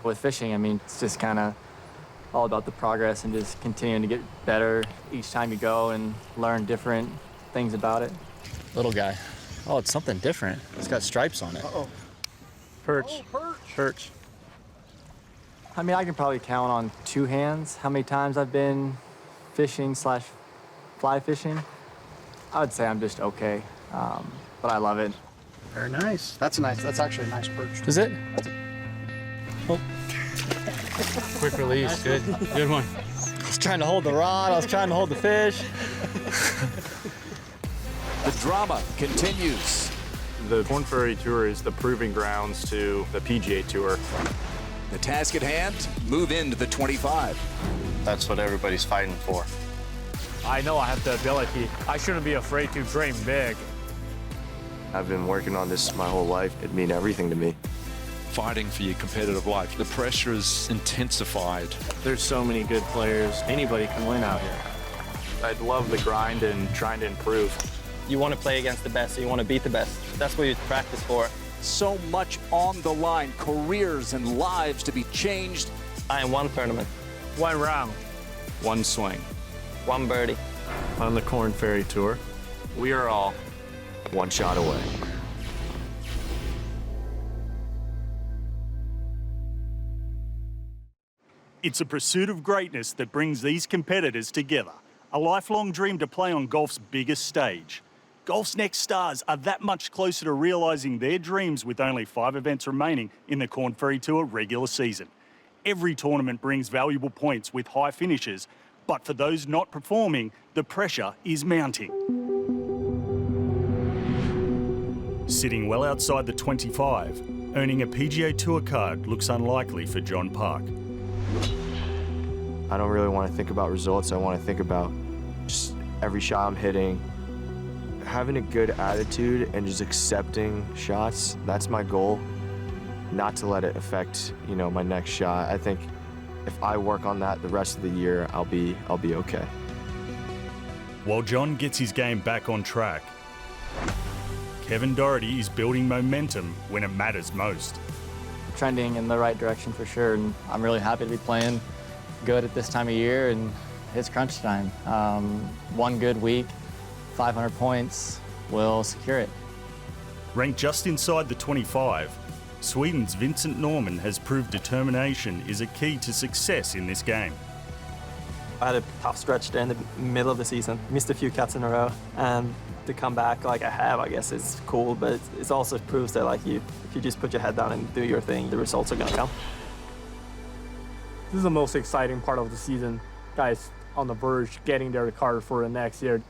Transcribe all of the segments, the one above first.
With fishing, I mean, it's just kind of all about the progress and just continuing to get better each time you go and learn different things about it. Little guy. Oh, it's something different. It's got stripes on it. Uh-oh. Perch. Oh, perch. Perch. I mean, I can probably count on 2 hands how many times I've been fishing/fly fishing. I would say I'm just okay, but I love it. Very nice. That's nice. That's actually a nice perch. Is it? Oh. Quick release. Good. Good one. I was trying to hold the rod. I was trying to hold the fish. The drama continues. The Korn Ferry Tour is the proving grounds to the PGA Tour. The task at hand, move into the 25. That's what everybody's fighting for. I know I have the ability. I shouldn't be afraid to dream big. I've been working on this my whole life. It means everything to me. Fighting for your competitive life. The pressure is intensified. There's so many good players. Anybody can win out here. I love the grind and trying to improve. You want to play against the best, so you want to beat the best. That's what you practice for. So much on the line, careers and lives to be changed. I am 1 tournament. 1 round. 1 swing. 1 birdie. On the Korn Ferry Tour, We are all 1 shot away. It's a pursuit of greatness that brings these competitors together. A lifelong dream to play on golf's biggest stage. Golf's next stars are that much closer to realising their dreams with only 5 events remaining in the Korn Ferry Tour regular season. Every tournament brings valuable points with high finishes, but for those not performing, the pressure is mounting. Sitting well outside the 25, earning a PGA Tour card looks unlikely for John Park. I don't really want to think about results. I want to think about just every shot I'm hitting, having a good attitude and just accepting shots. That's my goal, not to let it affect, my next shot. I think if I work on that the rest of the year, I'll be okay. While John gets his game back on track, Kevin Dougherty is building momentum when it matters most. Trending in the right direction for sure, and I'm really happy to be playing good at this time of year, and it's crunch time. 1 good week, 500 points will secure it. Ranked just inside the 25, Sweden's Vincent Norrman has proved determination is a key to success in this game. I had a tough stretch there in the middle of the season. Missed a few cuts in a row, and to come back like I have, I guess it's cool, but it also proves that if you just put your head down and do your thing, the results are gonna come. This is the most exciting part of the season. Guys on the verge, getting their card for the next year.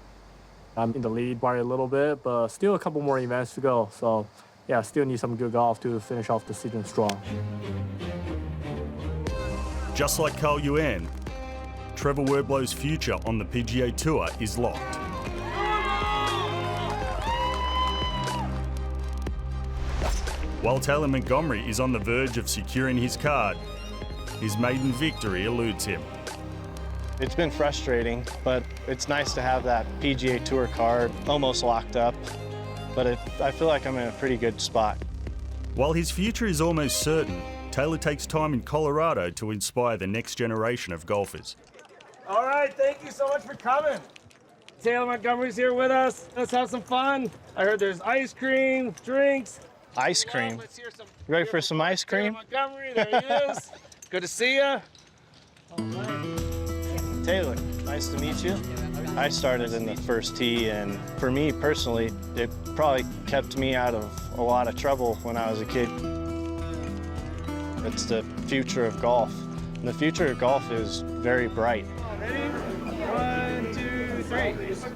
I'm in the lead by a little bit, but still a couple more events to go. So yeah, still need some good golf to finish off the season strong. Just like Carl Yuan, Trevor Werblow's future on the PGA Tour is locked. While Taylor Montgomery is on the verge of securing his card, his maiden victory eludes him. It's been frustrating, but it's nice to have that PGA Tour card almost locked up. But I feel like I'm in a pretty good spot. While his future is almost certain, Taylor takes time in Colorado to inspire the next generation of golfers. All right, thank you so much for coming. Taylor Montgomery's here with us. Let's have some fun. I heard there's ice cream, drinks. Ice cream. Let's hear some. You ready for some ice cream? Taylor Montgomery, there he is. Good to see you. Taylor, nice to meet you. I started in the first tee, and for me personally, it probably kept me out of a lot of trouble when I was a kid. It's the future of golf, and the future of golf is very bright. Ready? 1, 2, 3.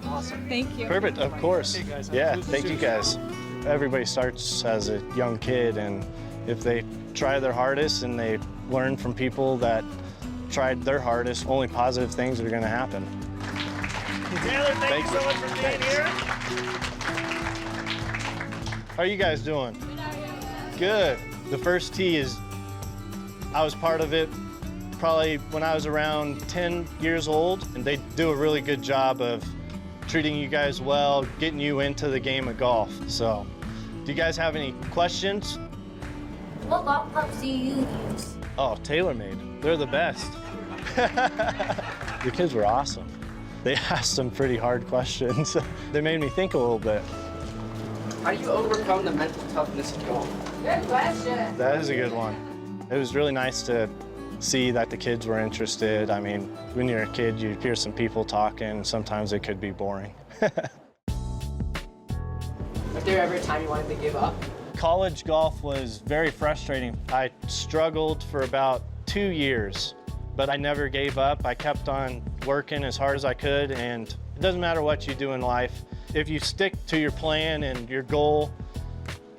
Awesome. Thank you. Perfect, of course. Yeah, thank you guys. Everybody starts as a young kid, and if they try their hardest and they learn from people that tried their hardest, only positive things are going to happen. Taylor, thank you so much for being here. How are you guys doing? Good. The first tee I was part of it probably when I was around 10 years old, and they do a really good job of treating you guys well, getting you into the game of golf. So, do you guys have any questions? What golf clubs do you use? Oh, TaylorMade. They're the best. The kids were awesome. They asked some pretty hard questions. They made me think a little bit. How do you overcome the mental toughness of golf? Good question. That is a good one. It was really nice to see that the kids were interested. I mean, when you're a kid, you hear some people talking. Sometimes it could be boring. Was there ever a time you wanted to give up? College golf was very frustrating. I struggled for about 2 years, but I never gave up. I kept on working as hard as I could, and it doesn't matter what you do in life. If you stick to your plan and your goal,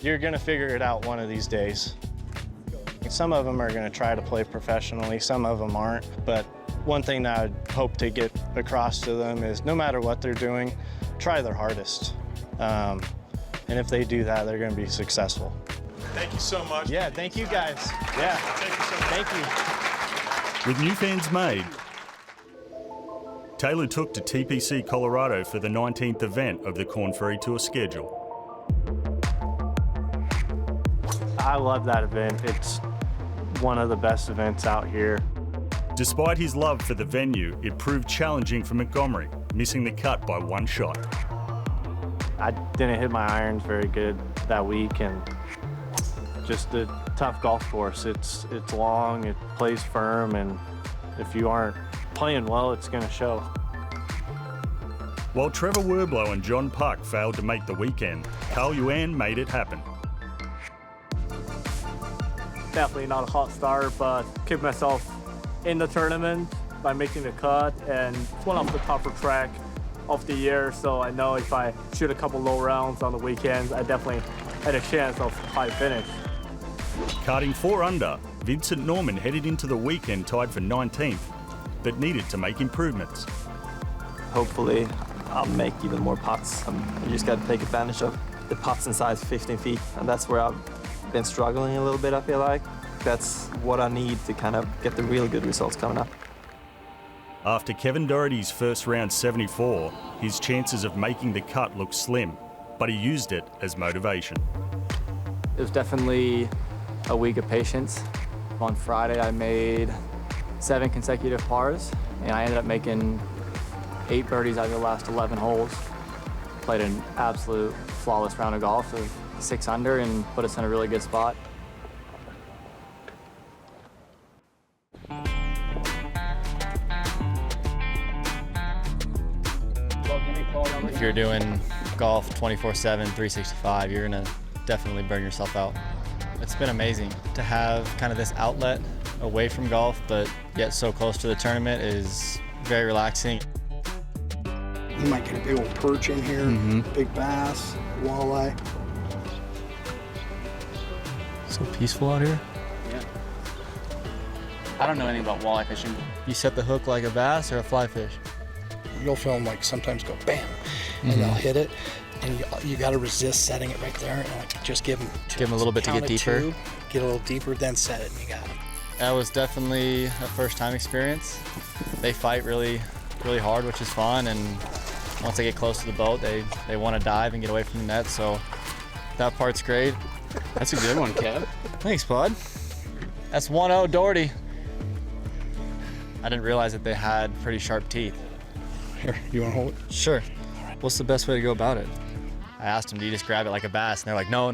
you're gonna figure it out one of these days. Some of them are gonna try to play professionally, some of them aren't, but one thing that I'd hope to get across to them is no matter what they're doing, try their hardest. And if they do that, they're gonna be successful. Thank you so much. Yeah, thank you guys. Yeah, thank you. With new fans made, Taylor took to TPC Colorado for the 19th event of the Korn Ferry Tour schedule. I love that event. It's one of the best events out here. Despite his love for the venue, it proved challenging for Montgomery, missing the cut by 1 shot. I didn't hit my irons very good that week, and just a tough golf course. It's long, it plays firm, and if you aren't playing well, it's going to show. While Trevor Werblow and John Puck failed to make the weekend, Carl Yuan made it happen. Definitely not a hot start, but kept myself in the tournament by making the cut, and it's one of the tougher track of the year, so I know if I shoot a couple low rounds on the weekends, I definitely had a chance of high finish. Karting 4 under, Vincent Norrman headed into the weekend tied for 19th, but needed to make improvements. Hopefully, I'll make even more putts. You just got to take advantage of the putts inside 15 feet, and that's where I've been struggling a little bit, I feel like. That's what I need to kind of get the real good results coming up. After Kevin Dougherty's first round 74, his chances of making the cut looked slim, but he used it as motivation. It was definitely a week of patience. On Friday, I made 7 consecutive pars, and I ended up making 8 birdies out of the last 11 holes. Played an absolute flawless round of golf of 6 under and put us in a really good spot. If you're doing golf 24/7, 365, you're gonna definitely burn yourself out. It's been amazing to have kind of this outlet away from golf, but yet so close to the tournament is very relaxing. You might get a big old perch in here, big bass, walleye. So peaceful out here. Yeah. I don't know anything about walleye fishing. You set the hook like a bass or a fly fish? You'll film like sometimes go bam, and they'll hit it, and you got to resist setting it right there, and like just give them a little bit to get deeper. 2, get a little deeper, then set it, and you got it. That was definitely a first-time experience. They fight really hard, which is fun, and once they get close to the boat, they want to dive and get away from the net, so that part's great. That's a good one, Kev. Thanks, bud. That's 1-0 Dougherty. I didn't realize that they had pretty sharp teeth. Here, you want to hold it? Sure. What's the best way to go about it? I asked them, do you just grab it like a bass? And they're like, no.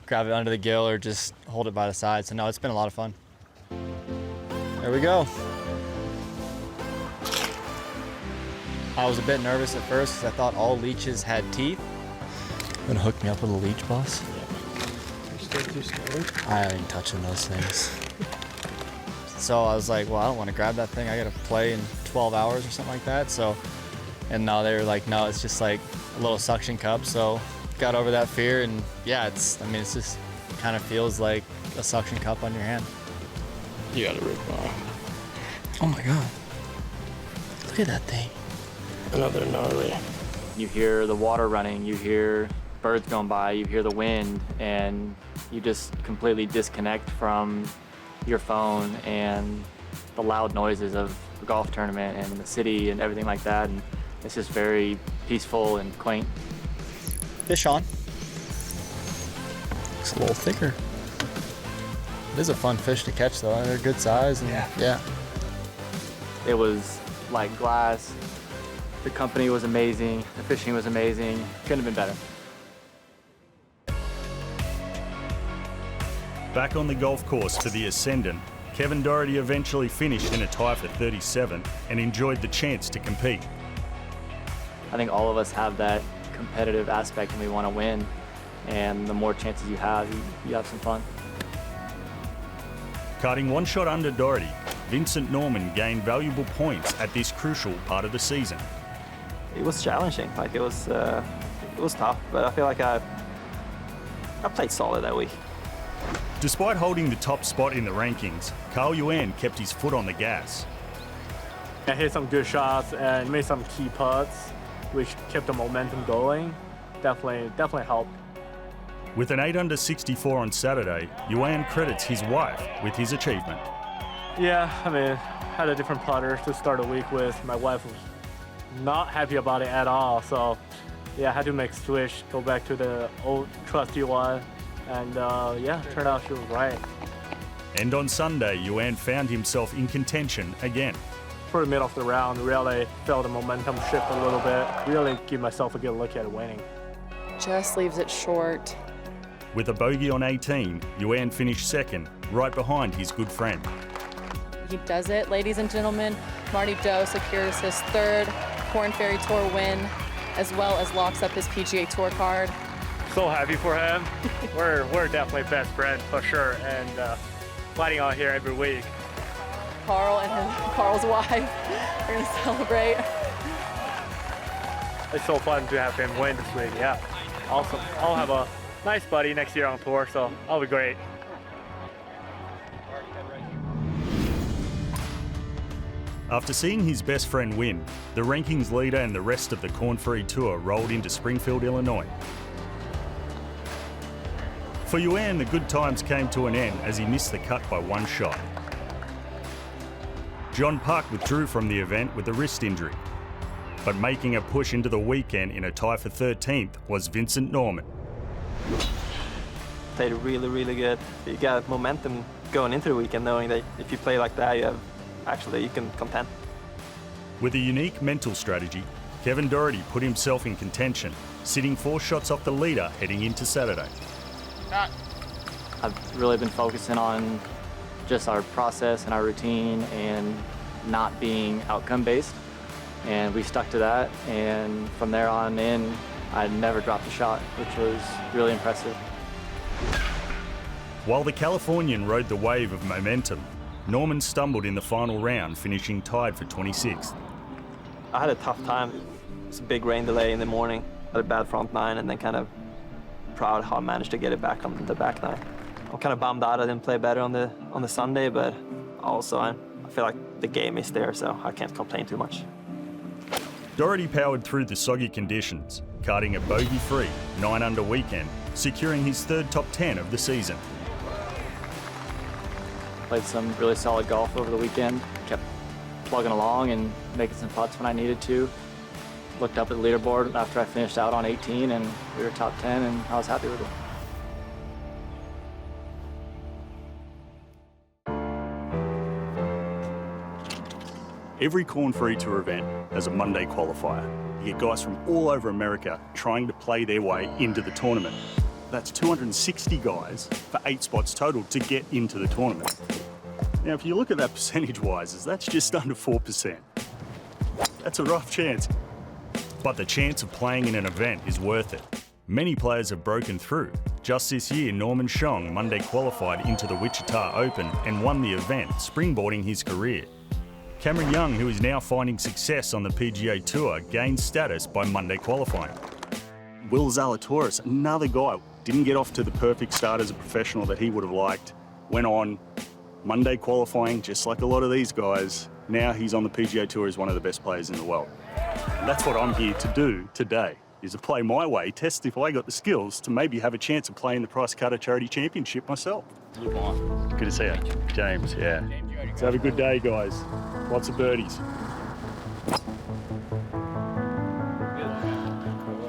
Grab it under the gill or just hold it by the side. So no, it's been a lot of fun. There we go. I was a bit nervous at first because I thought all leeches had teeth. Gonna hook me up with a leech, boss? I ain't touching those things. So I was like, well, I don't want to grab that thing. I got to play in 12 hours or something like that. So, and no, they were like, no, it's just like a little suction cup. So got over that fear, and yeah, it's just kind of feels like a suction cup on your hand. You got to rip off. Oh my God. Look at that thing. Another gnarly. You hear the water running, you hear birds going by, you hear the wind, and you just completely disconnect from your phone and the loud noises of the golf tournament and the city and everything like that. And it's just very peaceful and quaint. Fish on. It's a little thicker. It is a fun fish to catch, though. They're good size. And yeah. It was like glass. The company was amazing. The fishing was amazing. Couldn't have been better. Back on the golf course for the Ascendant, Kevin Dougherty eventually finished in a tie for 37 and enjoyed the chance to compete. I think all of us have that competitive aspect and we want to win. And the more chances you have some fun. Karting one shot under Dougherty, Vincent Norrman gained valuable points at this crucial part of the season. It was challenging. Like it was tough, but I feel like I played solid that week. Despite holding the top spot in the rankings, Carl Yuan kept his foot on the gas. I hit some good shots and made some key putts, which kept the momentum going. Definitely helped. With an 8 under 64 on Saturday, Yuan credits his wife with his achievement. Yeah, I mean, had a different putter to start the week with. My wife was not happy about it at all, so yeah, I had to make a switch, go back to the old trusty one, and yeah, turned out she was right. And on Sunday, Yuan found himself in contention again. For the middle of the round, really felt the momentum shift a little bit, really give myself a good look at winning. Just leaves it short. With a bogey on 18, Yuan finished second, right behind his good friend. He does it, ladies and gentlemen. Marty Doe secures his third Korn Ferry Tour win, as well as locks up his PGA Tour card. So happy for him. We're definitely best friends for sure, and fighting out here every week. Carl and Carl's wife are gonna celebrate. It's so fun to have him win this week. Yeah, awesome. I'll have a nice buddy next year on tour, so that'll be great. After seeing his best friend win, the rankings leader and the rest of the Korn Ferry Tour rolled into Springfield, Illinois. For Yuan, the good times came to an end as he missed the cut by one shot. John Park withdrew from the event with a wrist injury, but making a push into the weekend in a tie for 13th was Vincent Norrman. Played really, really good. You got momentum going into the weekend, knowing that if you play like that, you can contend. With a unique mental strategy, Kevin Dougherty put himself in contention, sitting 4 shots off the leader heading into Saturday. I've really been focusing on just our process and our routine and not being outcome-based. And we stuck to that, and from there on in, I never dropped a shot, which was really impressive. While the Californian rode the wave of momentum, Norman stumbled in the final round, finishing tied for 26th. I had a tough time. It was a big rain delay in the morning. Had a bad front nine, and then kind of proud how I managed to get it back on the back nine. I'm kind of bummed out I didn't play better on the Sunday, but also I feel like the game is there, so I can't complain too much. Dougherty powered through the soggy conditions, karting a bogey-free 9 under weekend, securing his 3rd top 10 of the season. Played some really solid golf over the weekend, kept plugging along and making some putts when I needed to. Looked up at the leaderboard after I finished out on 18 and we were top 10 and I was happy with it. Every Korn Ferry Tour event has a Monday qualifier. You get guys from all over America trying to play their way into the tournament. That's 260 guys for 8 spots total to get into the tournament. Now, if you look at that percentage-wise, that's just under 4%. That's a rough chance. But the chance of playing in an event is worth it. Many players have broken through. Just this year, Norman Shong Monday qualified into the Wichita Open and won the event, springboarding his career. Cameron Young, who is now finding success on the PGA Tour, gained status by Monday qualifying. Will Zalatoris, another guy, didn't get off to the perfect start as a professional that he would have liked. Went on Monday qualifying, just like a lot of these guys. Now he's on the PGA Tour as one of the best players in the world. And that's what I'm here to do today, is to play my way, test if I got the skills to maybe have a chance of playing the Price Cutter Charity Championship myself. Good to see you. James, yeah. So have a good day, guys. Lots of birdies.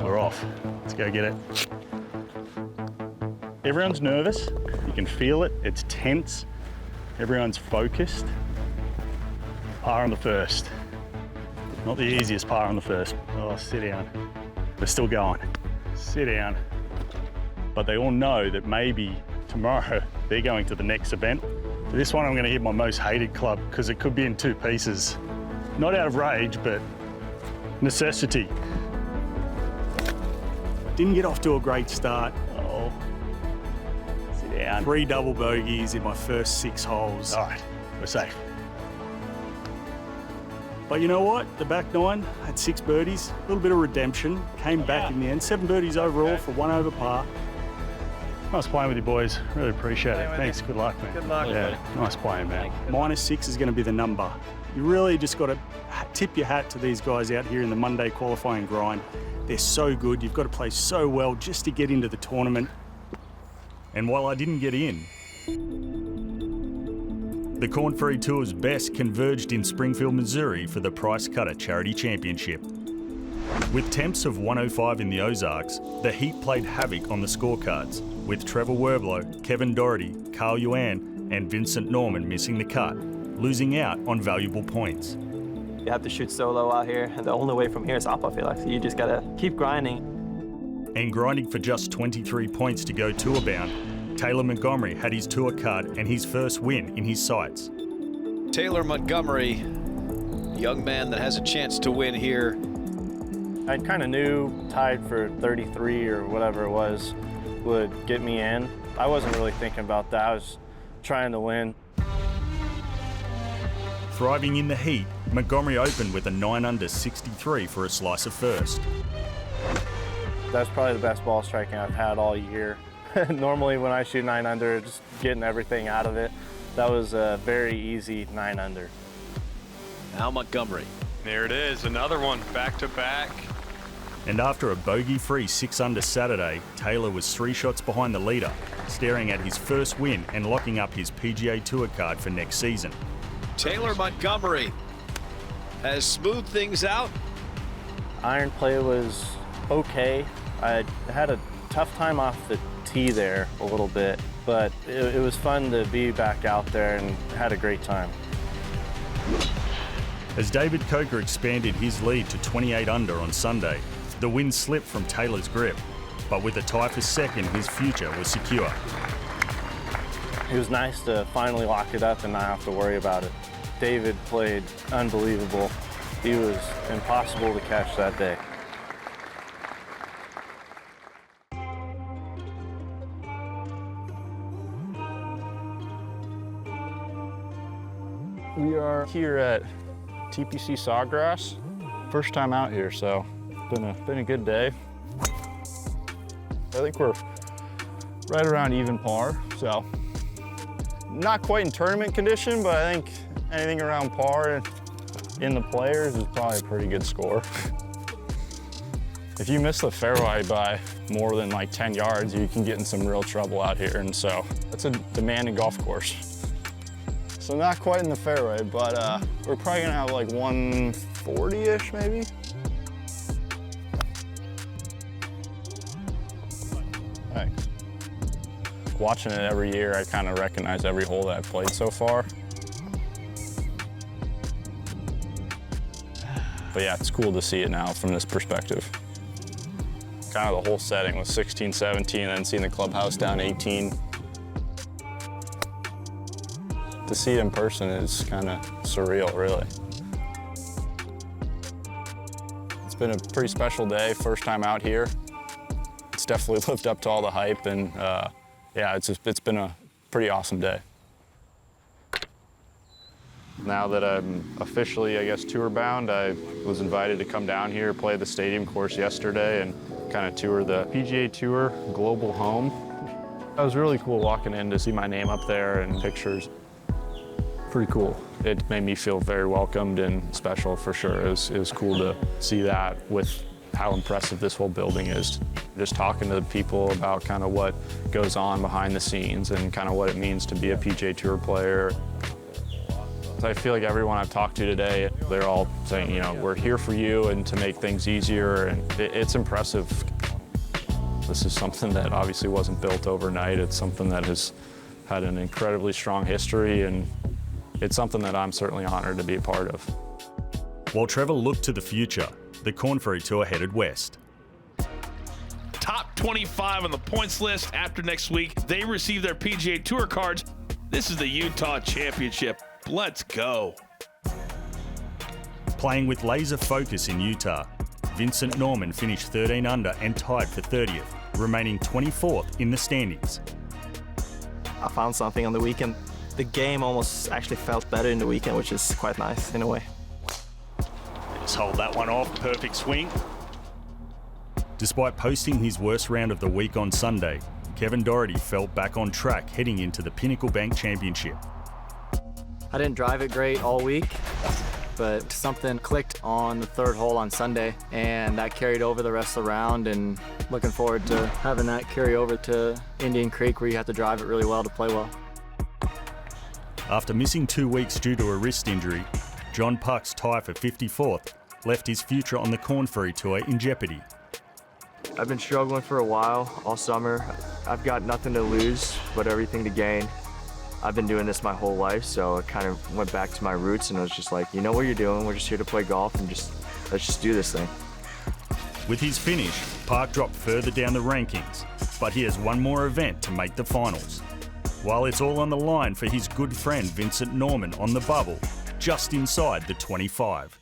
We're off. Let's go get it. Everyone's nervous. You can feel it. It's tense. Everyone's focused. Par on the first. Not the easiest par on the first. Oh, sit down. We're still going. Sit down. But they all know that maybe tomorrow they're going to the next event. For this one, I'm going to hit my most hated club because it could be in 2 pieces. Not out of rage, but necessity. Didn't get off to a great start. Oh, sit down. 3 double bogeys in my first 6 holes. All right, we're safe. But you know what? The back 9 had 6 birdies, a little bit of redemption, came back in the end. 7 birdies overall for 1 over par. Nice playing with you boys. Really appreciate it. Thanks. Good luck, man. Good luck. Yeah, nice playing, man. -6 is going to be the number. You really just got to tip your hat to these guys out here in the Monday qualifying grind. They're so good. You've got to play so well just to get into the tournament. And while I didn't get in, the Korn Ferry Tour's best converged in Springfield, Missouri for the Price Cutter Charity Championship. With temps of 105 in the Ozarks, the heat played havoc on the scorecards, with Trevor Werblow, Kevin Dougherty, Carl Yuan and Vincent Norrman missing the cut, losing out on valuable points. You have to shoot so low out here, and the only way from here is up, I feel like. So you just gotta keep grinding. And grinding for just 23 points to go tour-bound, Taylor Montgomery had his tour card and his first win in his sights. Taylor Montgomery, young man that has a chance to win here. I kind of knew tied for 33 or whatever it was would get me in. I wasn't really thinking about that. I was trying to win. Thriving in the heat, Montgomery opened with a 9-under 63 for a slice of first. That's probably the best ball striking I've had all year. Normally when I shoot 9-under, just getting everything out of it. That was a very easy 9-under. Now Montgomery. There it is, another one, back to back. And after a bogey-free 6-under Saturday, Taylor was 3 shots behind the leader, staring at his first win and locking up his PGA Tour card for next season. Taylor Montgomery has smoothed things out. Iron play was okay. I had a tough time off the tee there a little bit, but it was fun to be back out there and had a great time. As David Coker expanded his lead to 28 under on Sunday, the wind slipped from Taylor's grip, but with a tie for second, his future was secure. It was nice to finally lock it up and not have to worry about it. David played unbelievable. He was impossible to catch that day. We are here at TPC Sawgrass. First time out here, so it's been a good day. I think we're right around even par, so not quite in tournament condition, but I think anything around par in the players is probably a pretty good score. If you miss the fairway by more than like 10 yards, you can get in some real trouble out here, and so it's a demanding golf course. So not quite in the fairway, but we're probably gonna have like 140-ish maybe. Thanks. Watching it every year, I kind of recognize every hole that I've played so far. But yeah, it's cool to see it now from this perspective. Kind of the whole setting was 16, 17, and then seeing the clubhouse down 18. To see it in person is kind of surreal, really. It's been a pretty special day, first time out here. It's definitely lived up to all the hype, and yeah, it's been a pretty awesome day. Now that I'm officially, I guess, tour bound, I was invited to come down here, play the stadium course yesterday, and kind of tour the PGA Tour Global Home. It was really cool walking in to see my name up there and pictures. Pretty cool. It made me feel very welcomed and special for sure. It was cool to see that with how impressive this whole building is. Just talking to the people about kind of what goes on behind the scenes and kind of what it means to be a PGA Tour player. I feel like everyone I've talked to today, they're all saying, you know, we're here for you and to make things easier, and it's impressive. This is something that obviously wasn't built overnight. It's something that has had an incredibly strong history, and it's something that I'm certainly honored to be a part of. While Trevor looked to the future, the Korn Ferry Tour headed west. Top 25 on the points list after next week. They receive their PGA Tour cards. This is the Utah Championship. Let's go. Playing with laser focus in Utah, Vincent Norrman finished 13 under and tied for 30th, remaining 24th in the standings. I found something on the weekend. The game almost actually felt better in the weekend, which is quite nice in a way. Just hold that one off, perfect swing. Despite posting his worst round of the week on Sunday, Kevin Dougherty felt back on track heading into the Pinnacle Bank Championship. I didn't drive it great all week, but something clicked on the third hole on Sunday, and that carried over the rest of the round, and looking forward to having that carry over to Indian Creek, where you have to drive it really well to play well. After missing 2 weeks due to a wrist injury, John Puck's tie for 54th left his future on the Korn Ferry Tour in jeopardy. I've been struggling for a while, all summer. I've got nothing to lose, but everything to gain. I've been doing this my whole life, so I kind of went back to my roots and I was just like, you know what you're doing, we're just here to play golf and let's just do this thing. With his finish, Park dropped further down the rankings, but he has one more event to make the finals. While it's all on the line for his good friend Vincent Norrman on the bubble, just inside the 25.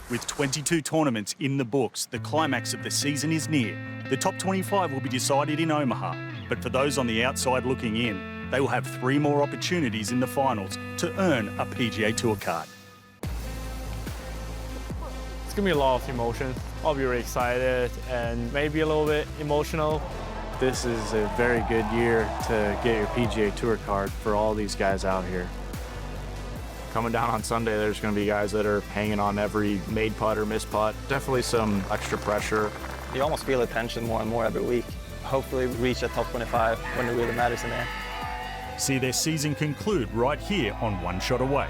With 22 tournaments in the books, the climax of the season is near. The top 25 will be decided in Omaha, but for those on the outside looking in, they will have 3 more opportunities in the finals to earn a PGA Tour card. It's gonna be a lot of emotion. I'll be really excited and maybe a little bit emotional. This is a very good year to get your PGA Tour card for all these guys out here. Coming down on Sunday, there's going to be guys that are hanging on every made putt or missed putt. Definitely some extra pressure. You almost feel the tension more and more every week. Hopefully we reach a top 25 when it really matters in the end. See their season conclude right here on One Shot Away.